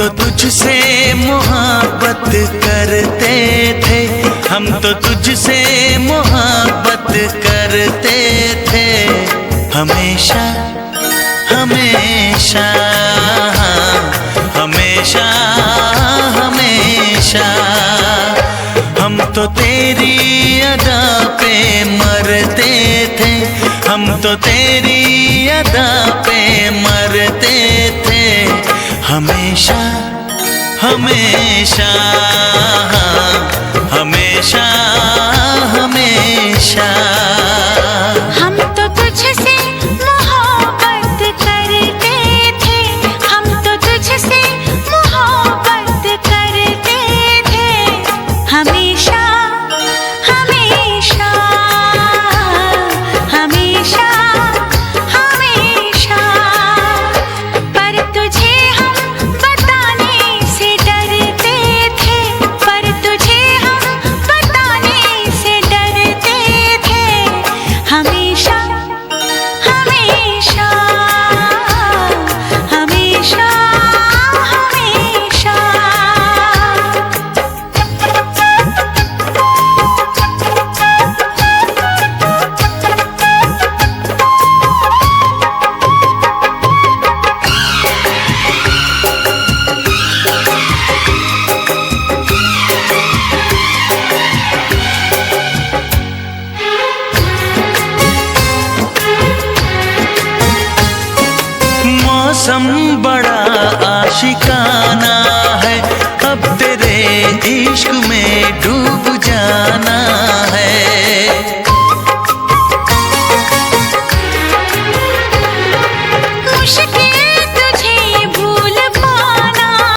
तो तुझसे मोहब्बत करते थे, हम तो तुझसे मोहब्बत करते थे। हमेशा हमेशा हमेशा हमेशा हम तो तेरी अदा पे मरते थे, हम तो तेरी अदा पे मरते थे। हमेशा हमेशा हमेशा हमेशा हम तो तुझसे मोहब्बत करते थे, हम तो तुझसे मोहब्बत करते थे। हमेशा हमेशा हमेशा हमेशा पर तुझे हम बताने से डरते थे, पर तुझे हम बताने से डरते थे। हमेशा हमेशा हमेशा हमेशा मौसम बड़ा आशिकाना